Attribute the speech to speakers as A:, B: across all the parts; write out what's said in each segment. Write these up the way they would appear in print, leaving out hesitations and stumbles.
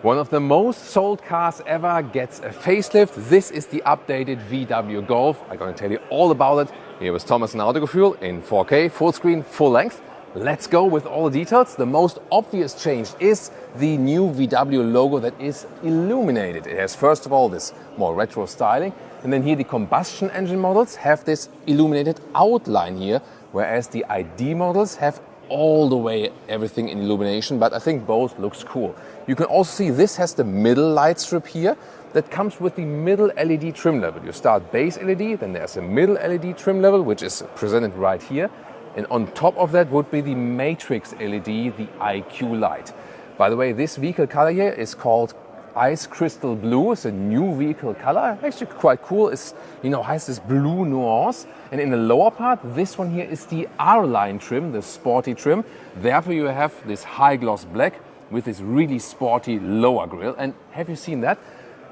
A: One of the most sold cars ever gets a facelift. This is the updated VW Golf. I'm going to tell you all about it. Here with Toma스는 Autogefühl in 4K, full screen, full length. Let's go with all the details. The most obvious change is the new VW logo that is illuminated. It has first of all this more retro styling, and then here the combustion engine models have this illuminated outline here, whereas the ID models have all the way everything in illumination, but I think both looks cool. You can also see this has the middle light strip here that comes with the middle LED trim level. You start base LED, then there's a middle LED trim level, which is presented right here. And on top of that would be the matrix LED, the IQ light. By the way, this vehicle color here is called Ice Crystal Blue. It's a new vehicle color, actually quite cool. It's, has this blue nuance. And in the lower part, this one here is the R-line trim, the sporty trim. Therefore, you have this high gloss black with this really sporty lower grille. And have you seen that?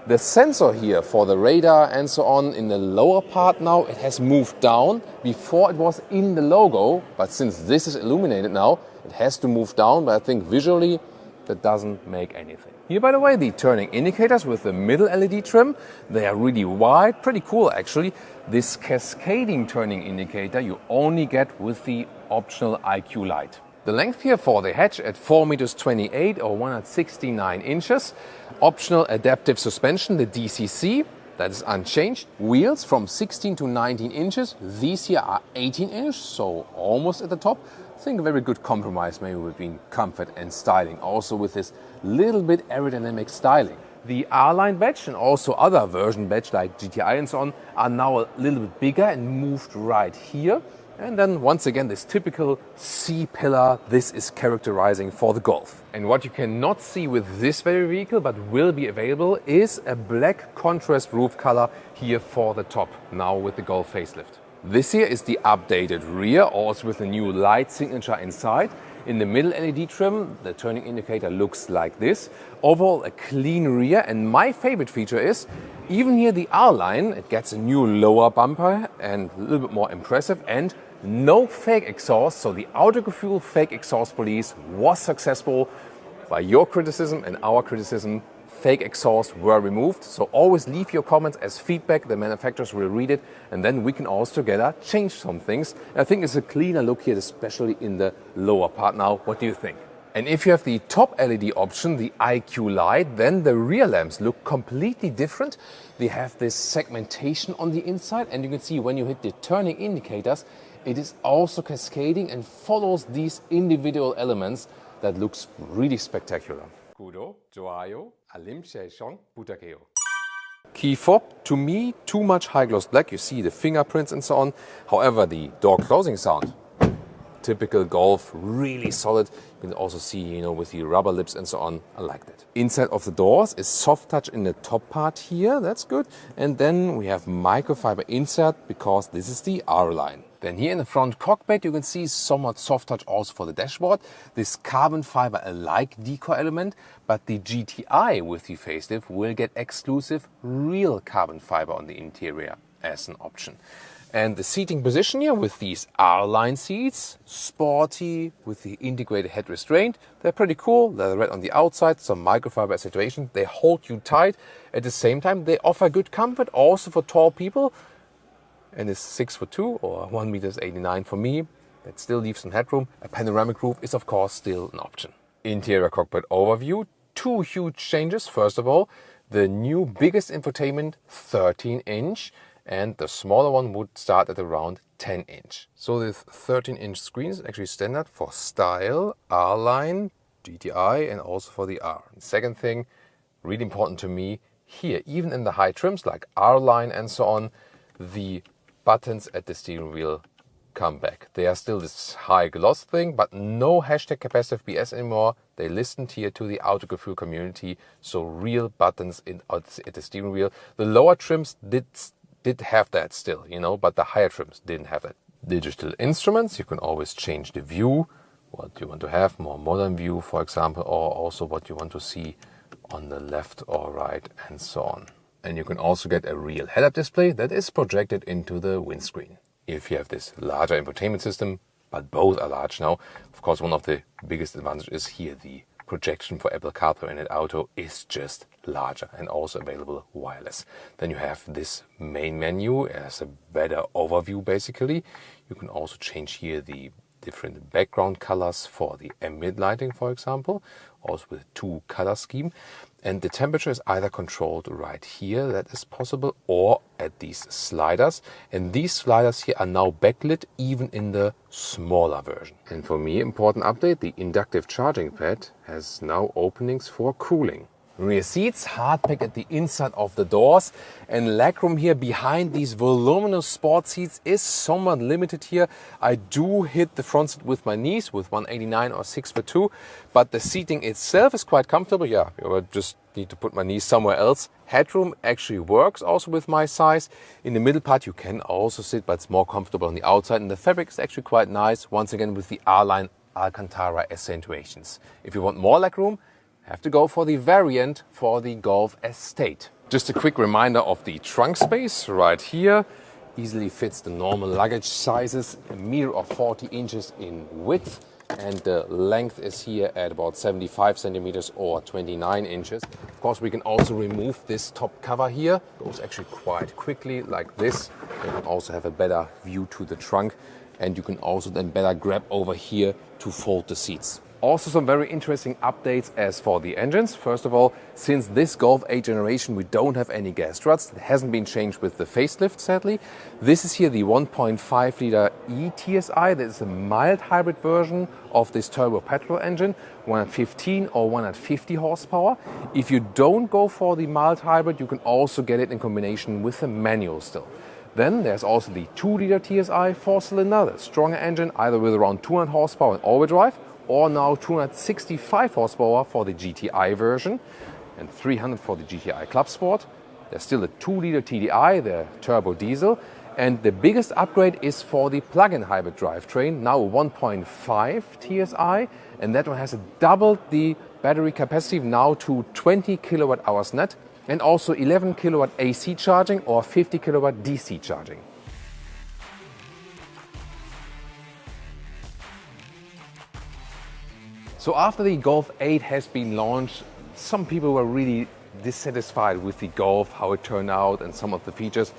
A: The sensor here for the radar and so on in the lower part now, it has moved down. Before it was in the logo, but since this is illuminated now, it has to move down. But I think visually, that doesn't make anything. Here, by the way, the turning indicators with the middle LED trim, they are really wide, pretty cool actually. This cascading turning indicator you only get with the optional IQ light. The length here for the hatch at 4 meters 28 or 169 inches. Optional adaptive suspension, the DCC, that is unchanged. Wheels from 16 to 19 inches. These here are 18 inch, so almost at the top. I think a very good compromise maybe between comfort and styling, also with this little bit aerodynamic styling. The R-Line badge and also other version badge like GTI and so on are now a little bit bigger and moved right here. And then once again this typical C-pillar, this is characterizing for the Golf. And what you cannot see with this very vehicle but will be available is a black contrast roof color here for the top, now with the Golf facelift. This here is the updated rear, also with a new light signature inside. In the middle LED trim, the turning indicator looks like this. Overall, a clean rear, and my favorite feature is, even here the R-Line, it gets a new lower bumper and a little bit more impressive, and no fake exhaust. So the Autogefühl fake exhaust police was successful. By your criticism and our criticism, fake exhausts were removed. So always leave your comments as feedback. The manufacturers will read it, and then we can all together change some things. I think it's a cleaner look here, especially in the lower part now. What do you think? And if you have the top LED option, the IQ light, then the rear lamps look completely different. They have this segmentation on the inside, and you can see when you hit the turning indicators, it is also cascading and follows these individual elements. That looks really spectacular. 구독, 좋아요, 알림 설정 부탁해요. Key fob, to me, too much high gloss black. You see the fingerprints and so on. However, the door closing sound, typical Golf, really solid. You can also see, with the rubber lips and so on. I like that. Inside of the doors is soft touch in the top part here. That's good. And then we have microfiber insert because this is the R-Line. Then here in the front cockpit, you can see somewhat soft touch also for the dashboard. This carbon fiber alike decor element, but the GTI with the facelift will get exclusive real carbon fiber on the interior as an option. And the seating position here with these R-Line seats, sporty with the integrated head restraint. They're pretty cool. Leather red on the outside, some microfiber situation. They hold you tight. At the same time, they offer good comfort also for tall people. And it's 6'2" or 1.89 meters for me. That still leaves some headroom. A panoramic roof is of course still an option. Interior cockpit overview. Two huge changes. First of all, the new biggest infotainment, 13-inch. And the smaller one would start at around 10-inch. So this 13-inch screen is actually standard for style, R-Line, GTI, and also for the R. And second thing, really important to me, here, even in the high trims like R-Line and so on, the buttons at the steering wheel come back. They are still this high gloss thing, but no hashtag capacitive BS anymore. They listened here to the Autogefühl community, so real buttons at the steering wheel. The lower trims did have that still, but the higher trims didn't have that. Digital instruments, you can always change the view, what you want to have, more modern view, for example, or also what you want to see on the left or right and so on. And you can also get a real head-up display that is projected into the windscreen. If you have this larger infotainment system, but both are large now, of course one of the biggest advantages is here the projection for Apple CarPlay and Auto is just larger and also available wireless. Then you have this main menu as a better overview basically. You can also change here the different background colors for the ambient lighting, for example, also with a 2-color scheme. And the temperature is either controlled right here, that is possible, or at these sliders. And these sliders here are now backlit even in the smaller version. And for me, important update, the inductive charging pad has now openings for cooling. Rear seats, hardpack at the inside of the doors, and legroom here behind these voluminous sport seats is somewhat limited here. I do hit the front seat with my knees with 189 or 6'2", but the seating itself is quite comfortable. Yeah, I just need to put my knees somewhere else. Headroom actually works also with my size. In the middle part you can also sit, but it's more comfortable on the outside, and the fabric is actually quite nice, once again with the R-line Alcantara accentuations. If you want more legroom, have to go for the variant for the Golf Estate. Just a quick reminder of the trunk space right here. Easily fits the normal luggage sizes, 1 meter or 40 inches in width, and the length is here at about 75 centimeters or 29 inches. Of course, we can also remove this top cover here. It goes actually quite quickly like this. You can also have a better view to the trunk, and you can also then better grab over here to fold the seats. Also some very interesting updates as for the engines. First of all, since this Golf 8 generation we don't have any gas struts. It hasn't been changed with the facelift sadly. This is here the 1.5 liter E-TSI. That is a mild hybrid version of this turbo petrol engine, 115 or 150 horsepower. If you don't go for the mild hybrid, you can also get it in combination with a manual still. Then there's also the 2 liter TSI 4-cylinder, stronger engine, either with around 200 horsepower in all-wheel drive, or now 265 horsepower for the GTI version and 300 for the GTI Club Sport. There's still a 2-liter TDI, the turbo diesel, and the biggest upgrade is for the plug-in hybrid drivetrain, now 1.5 TSI, and that one has doubled the battery capacity now to 20 kilowatt hours net, and also 11 kilowatt AC charging or 50 kilowatt DC charging. So after the Golf 8 has been launched, some people were really dissatisfied with the Golf, how it turned out and some of the features.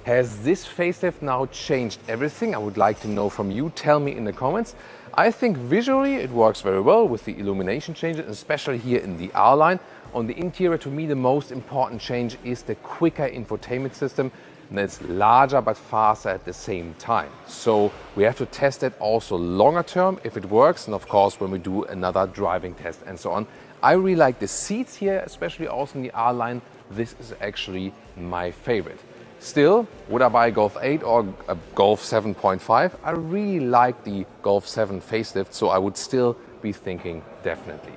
A: Has this facelift now changed everything? I would like to know from you. Tell me in the comments. I think visually it works very well with the illumination changes, especially here in the R-line. On the interior, to me, the most important change is the quicker infotainment system. And it's larger but faster at the same time. So we have to test it also longer term if it works, and of course when we do another driving test and so on. I really like the seats here, especially also in the R-line. This is actually my favorite. Still, would I buy a Golf 8 or a Golf 7.5? I really like the Golf 7 facelift, so I would still be thinking definitely.